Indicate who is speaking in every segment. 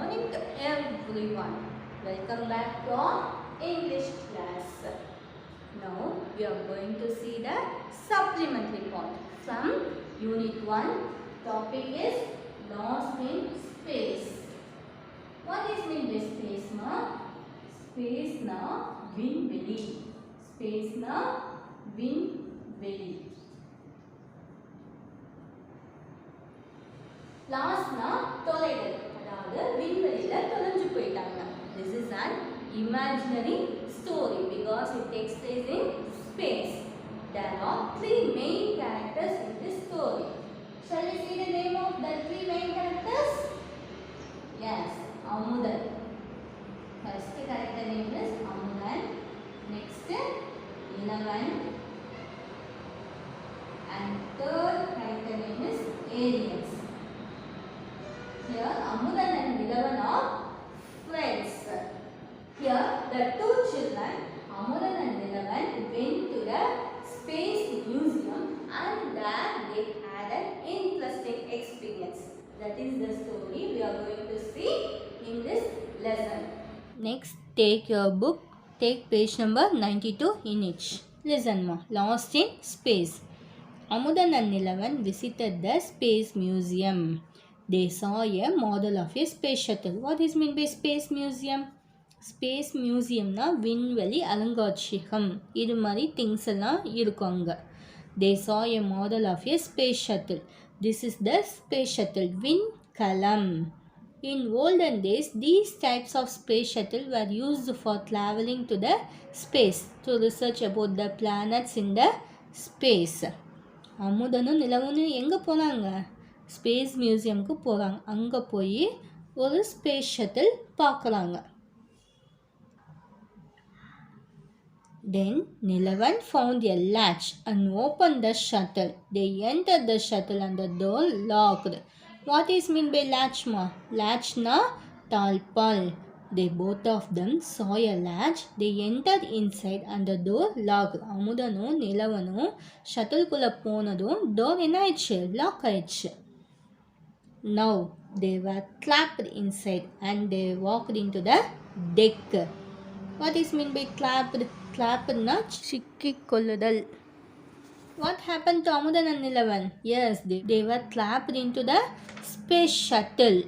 Speaker 1: morning to everyone. Welcome back to our English class. Now we are going to see the supplementary part from Unit 1. Topic is Lost in Space. What is mean by space na? Space na விண்வெளி. Space na விண்வெளி. லாஸ்ட்னா தொலைதல், அதாவது விண்வெளியில தொலைஞ்சு போயிட்டாங்க. This is an imaginary story because it takes place in space. There are three main characters in this story. Shall we see the name of the three main characters? Yes, Amudan. First character name is Amudan. Next, Nilavan. And third character name is Aliens. Here, Amudan and Nilavan are friends. Here, the two children, Amudan and Nilavan, went to the Space Museum and there they had an interesting experience. That is the story we are going to see in this lesson. Next, take your book, take page number 92 in each. Listen ma. Lost in Space. Amudan and Nilavan visited the Space Museum. They saw a model of a space shuttle. What is meant by space museum? Space museum na விண்வெளி அலங்காட்சியகம். இது மாதிரி things எல்லாம் இருக்கும் அங்க. They saw a model of a space shuttle. This is the space shuttle விண்கலம். In olden days, these types of space shuttle were used for traveling to the space to research about the planets in the space. அமுதனும் நிலவனும் எங்கே போனாங்க? Space மியூசியமுக்கு போகிறாங்க. அங்கே போய் ஒரு space shuttle பார்க்குறாங்க. Then Nilavan found a latch and opened the shuttle. They entered the shuttle and the door locked. What is mean by latch ma? Latch na talpal. They both of them saw a latch. They entered inside and the door locked. அமுதனும் நிலவனும் ஷட்டில்குள்ளே போனதும் door என்ன ஆயிடுச்சு? Lock ஆயிடுச்சு. Now they were trapped inside and they walked into the deck. What is mean by trapped? Trapped na சிக்கிக்கொள்ளுதல். What happened to Amudan and Nilavan? Yes, they were trapped into the space shuttle.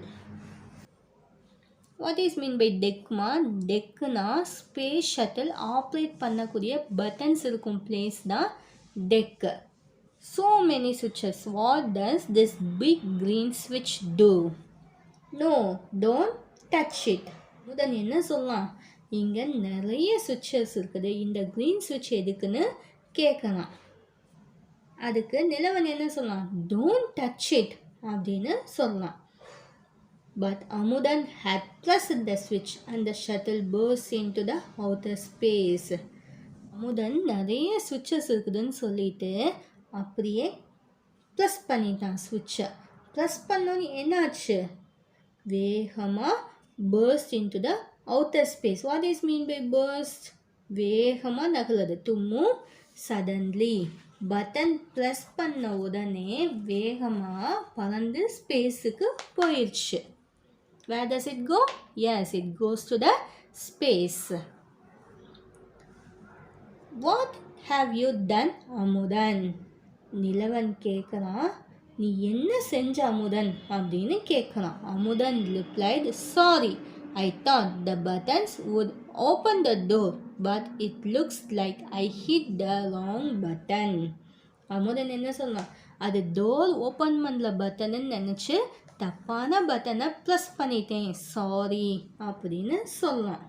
Speaker 1: What is mean by deck ma? Deck na space shuttle operate பண்ணக்கூடிய buttons இருக்கும் place தான் deck. So many switches. What does this big green switch do? No, don't touch it. முதன் என்ன சொல்லலாம்? இங்கே நிறைய switches இருக்குது. இந்த green switch எதுக்குன்னு கேட்கலாம். அதுக்கு நிலவன் என்ன சொல்லலாம்? Don't touch it அப்படின்னு சொல்லலாம். But Amudan had pressed the switch and the shuttle burst into the outer space. Amudhan நிறைய switches இருக்குதுன்னு சொல்லிட்டு அப்படியே ப்ளஸ் பண்ணிட்டான் ஸ்விட்சை. ப்ளஸ் பண்ணோன்னு என்னாச்சு? வேகமாக burst into the outer space. What is mean by burst? வேகமாக நகருது. To move suddenly. Button press பண்ண உடனே வேகமாக பறந்து ஸ்பேஸுக்கு போயிடுச்சு. Where does it go? Yes, it goes to the space. What have you done, Amudan? Nilavan கேட்குறான், நீ என்ன செஞ்ச அமுதன் அப்படின்னு கேட்குறான். Amudhan replied, sorry, I thought the buttons would open the door, but it looks like I hit the wrong button. Amudhan என்ன சொல்லலாம்? அது door open பண்ணல பட்டன்னு நினச்சி தப்பான பட்டனை ப்ரெஸ் பண்ணிட்டேன், சாரி அப்படின்னு சொல்லலாம்.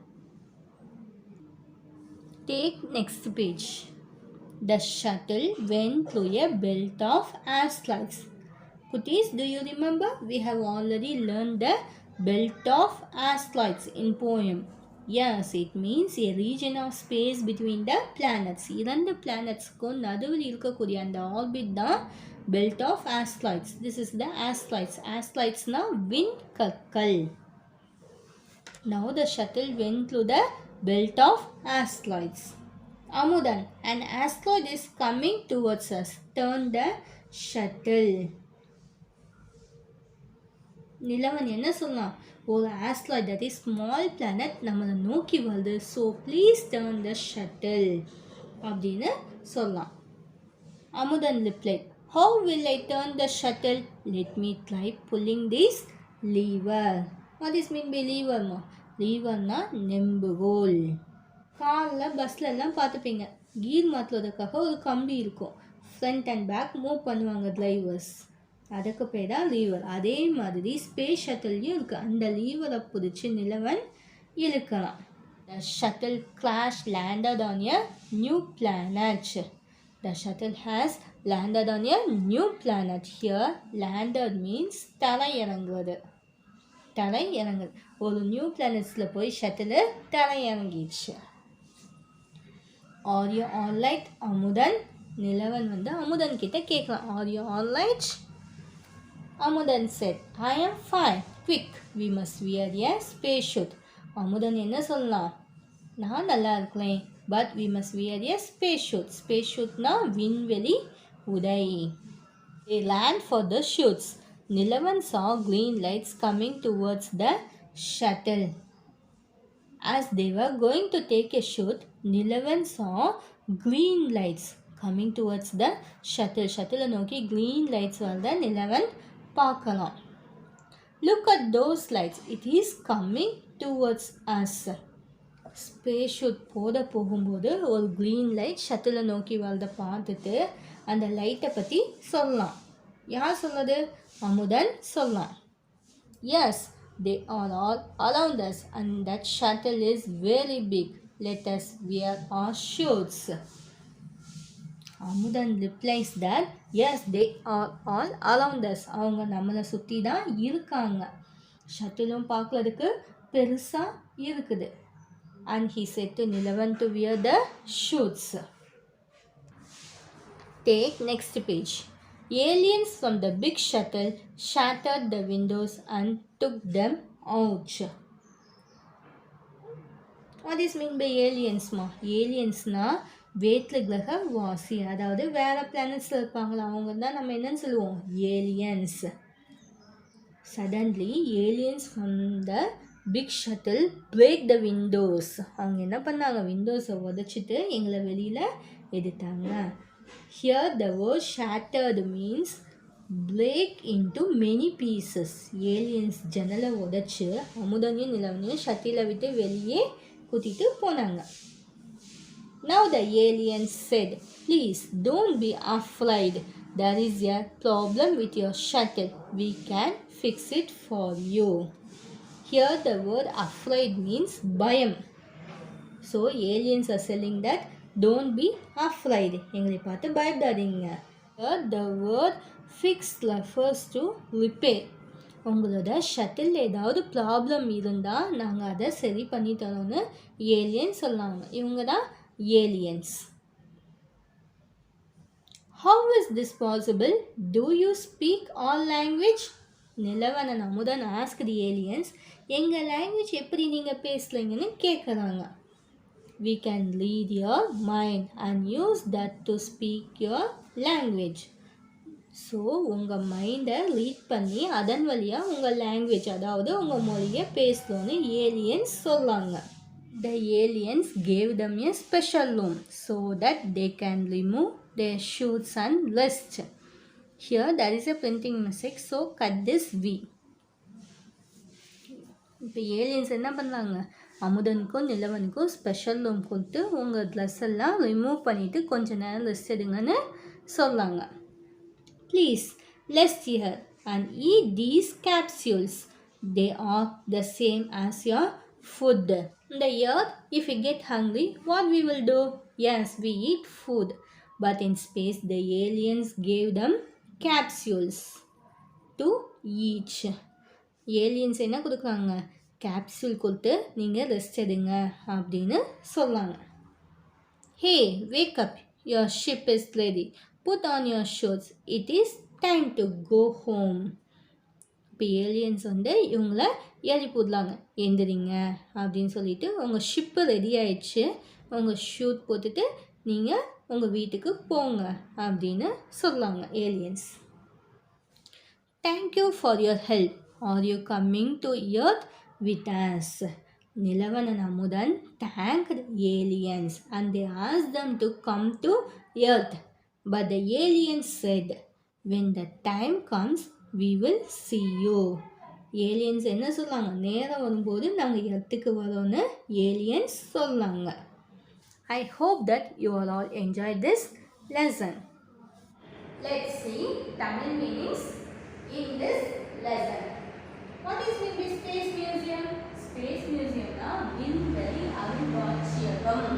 Speaker 1: Take next page. The shuttle went through a belt of asteroids. Kutis, do you remember? We have already learned the belt of asteroids in poem. Yes, it means a region of space between the planets. இரண்டு planetsக்கும் நடுவில் இருக்கக்கூடிய அந்த orbit தான் belt of asteroids. This is the asteroids. Asteroidsனா விண்கற்கள். Now the shuttle went through the belt of asteroids. Amudan, an asteroid is coming towards us. Turn the shuttle. Nilavan என்ன சொன்னான், ஒரு asteroid that is small planet நம்மளை நோக்கி வருது, so please turn the shuttle அப்படின்னு சொல்லலாம். Amudhan replied, how will I turn the shuttle? Let me try pulling this lever. What is mean by lever? லீவர்னா நெம்புகோல். காரில் பஸ்லெல்லாம் பார்த்துப்பீங்க, கீர் மாற்றுவதற்காக ஒரு கம்பி இருக்கும், ஃப்ரண்ட் அண்ட் பேக் மூவ் பண்ணுவாங்க டிரைவர்ஸ், அதுக்கு பேர் தான் லீவர். அதே மாதிரி ஸ்பேஸ் ஷட்டில்லையும் இருக்குது, அந்த லீவரை பிடிச்சி Nilavan இழுக்கலாம். The shuttle crash landed on a new planet. The shuttle has landed on a new planet. Here, landed means தரை இறங்குவது. தரை இறங்குது, ஒரு நியூ பிளானட்ஸில் போய் ஷட்டில் தரை இறங்கிடுச்சு. Are you all right, Amudhan? Nilavan Amudhan கிட்ட கேட்கலாம், Are you all right? Amudhan said, I am fine. Quick, we must wear a space suit. Amudhan என்ன சொல்லலாம், நான் நல்லா இருக்கிறேன், but we must wear a space suit. Space suitனா விண்வெளி உடை. They ran for the shoots. Nilavan saw green lights coming towards the shuttle. As they were going to take a shoot, Nilavan saw green lights coming towards the shuttle. Shuttle நோக்கி green lights வருத Nilavan பார்க்கலாம். Look at those lights. It is coming towards us. Space shoot போகும்போது ஒரு green light ஷட்டிலை நோக்கி வரதை பார்த்துட்டு அந்த லைட்டை பற்றி சொல்லலாம். யார் சொன்னது? அமுதன் சொல்லலாம். Yes, they are all around us and that shuttle is very big. Let us wear our shoes. Amudhan replies that yes, they are all around us. அவங்க நம்மளை சுற்றி தான் இருக்காங்க, ஷட்டிலும் பார்க்குறதுக்கு பெருசாக இருக்குது. And he said to Nilavan to wear the shoes. Take next page. Aliens from the big shuttle shattered the windows and took them out. What is mean by aliens? Aliensனா வேற்று கிரக வாசி, அதாவது வேற பிளானட்ஸில் இருப்பாங்களா, அவங்க தான் நம்ம என்னன்னு சொல்லுவோம், aliens. Suddenly aliens from the big shuttle break the windows. அவங்க என்ன பண்ணாங்க, விண்டோஸை உதச்சிட்டு எங்களை வெளியில் எடுத்தாங்க. Here the word shattered means break into many pieces. Aliens ஜன்னலை உதச்சி அமுதனையும் நிலவனையும் ஷட்டிலை விட்டு வெளியே கூட்டிகிட்டு போனாங்க. Now the aliens said, please don't be afraid. There is a problem with your shuttle. We can fix it for you. Here the word afraid means bayam. So aliens are saying that don't be afraid. எங்களை பார்த்து பயப்படாதீங்க. Here the word fix refers to repair. உங்களோட shuttle ஏதாவது problem இருந்தால் நாங்கள் அதை சரி பண்ணி தரோன்னு ஏலியன்ஸ் சொன்னாங்க. இவங்க தான் aliens. How is this possible? Do you speak all language? Nilavan and Amudhan ask the aliens, எங்கள் லாங்குவேஜ் எப்படி நீங்கள் பேசுகிறீங்கன்னு கேட்குறாங்க. We can read your mind and use that to speak your language. So உங்கள் மைண்டை ரீட் பண்ணி அதன் வழியாக உங்கள் லாங்குவேஜ், அதாவது உங்கள் மொழியை பேசணும்னு ஏலியன்ஸ் சொல்லாங்க. The aliens gave them a special room so that they can remove their shoes and rest. Here there is a printing mistake, so cut this V. இப்போ ஏலியன்ஸ் என்ன பண்ணாங்க, அமுதனுக்கும் நிலவனுக்கும் ஸ்பெஷல் ரூம் கொடுத்து உங்கள் ட்ரெஸ் எல்லாம் remove பண்ணிவிட்டு கொஞ்ச நேரம் rest எடுங்கன்னு சொன்னாங்க. Please rest here and eat these capsules. They are the same as your food. In the earth, if we get hungry, what we will do? Yes, we eat food. But in space, the aliens gave them capsules to eat. Aliens என்ன கொடுக்குறாங்க, capsule கொடுத்து நீங்கள் rest எடுங்க அப்படின்னு சொல்லாங்க. Hey, wake up, your ship is ready, put on your shoes, it is time to go home. இப்போ aliens இவங்கள எழுப்பிடலாங்க, எந்திரிங்க அப்படின்னு சொல்லிட்டு உங்கள் ஷிப்பு ரெடி ஆயிடுச்சு, உங்கள் ஷூட் போட்டுட்டு நீங்கள் உங்கள் வீட்டுக்கு போங்க அப்படின்னு சொல்லாங்க aliens. Thank you for your help. Are you coming to Earth with us? Nilavan and Amudan thanked aliens and they asked them to come to Earth. But the aliens said, when the time comes, we will see you. Aliens என்ன சொல்லாங்க, நேரம் வரும்போது நாங்கள் எர்த்துக்கு வரோன்னு aliens சொல்லாங்க. I hope that you all enjoyed this lesson. Let's see Tamil meanings in this lesson. What is mean by Space Museum? Space Museum na Vinveli Arunkaட்சியகம்.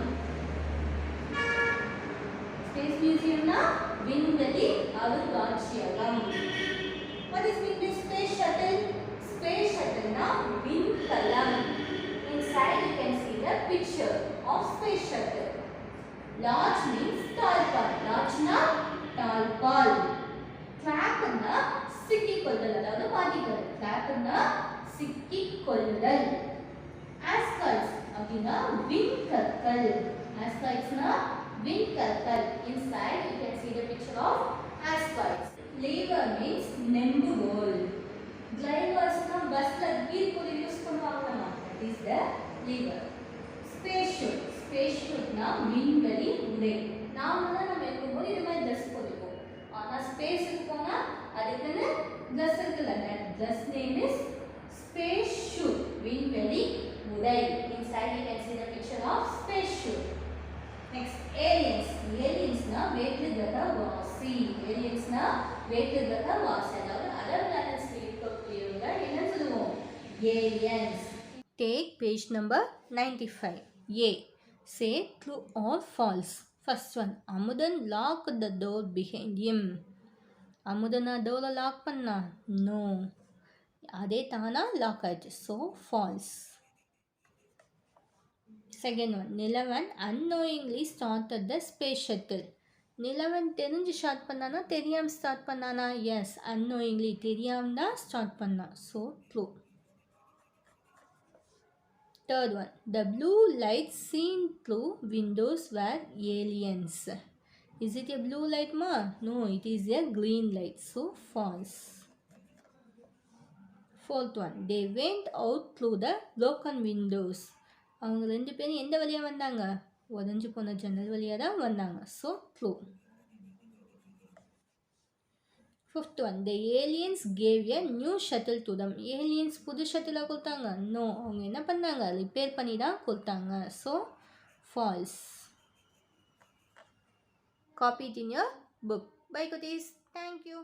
Speaker 1: Space Museum na Vinveli Arunkaட்சியகம். What is mean by Space Shuttle? Space Shuttle na Vinkalam. Inside you can see the picture of Space Shuttle. Large means tall. Large na tall. Trap na சிக்கிக்கொள்ளுதல், அதாவது மாட்டிக்கிறது. கிளாப்னா சிக்கிக்கொள்ளுதல். ஆஸ்காய்ட்ஸ் அப்படின்னா விண்கற்கள். ஆஸ்காய்ட்ஸ்னா விண்கற்கள். Inside you can see the picture of asteroids. Lever means நெம்புகோல். Gliders-னா பஸ்ல gear போட்டு use பண்ணுவாங்கமா, that is the lever. Spacesuit. Spacesuit-னா விண்வெளி உடை. நாம இருக்கும்போது இது மாதிரி ட்ரெஸ் போட்டுப்போம். ஆனா ஸ்பேஸுக்கு போனா அதுக்குன்னு ட்ரெஸ் இருக்குல்ல, that dress name is spacesuit. விண்வெளி உடை. Inside you can see the picture of spacesuit. Next, aliens. Aliens-னா வேற்று கிரகவாசி. Aliens-னா வேற்று கிரகவாசி. அதாவது அதர் பிளானட்ஸ்ல இருக்கக்கூடியவங்க என்ன சொல்லுவோம், aliens. Take page number 95. A. Say true or false. First one, Amudan locked the door behind him. அமுதனா டோரை lock பண்ணா? நோ, அதே தானா லாக் ஆயிடுச்சு. So false. Second one, Nilavan unknowingly started the space shuttle. Nilavan தெரிஞ்சு ஸ்டார்ட் பண்ணானா தெரியாமல் ஸ்டார்ட் பண்ணானா? S, unknowingly தெரியாமல் தான் ஸ்டார்ட் பண்ணா. So true. Third one, the blue lights seen through windows were aliens. Is it a blue light ma? No, it is a green light. So false. Fourth one, they went out through the broken windows. அவங்க ரெண்டு பேரும் எந்த வழியாக வந்தாங்க? உடஞ்சி போன ஜன்னல் வழியாக தான் வந்தாங்க. So true. Fifth one, the aliens gave a new shuttle to them. Aliens புது ஷட்டிலாக கொடுத்தாங்க? நோ, அவங்க என்ன பண்ணாங்க, ரிப்பேர் பண்ணி தான் கொடுத்தாங்க. So false. Copy it in your book. Bye, Kutis. Thank you.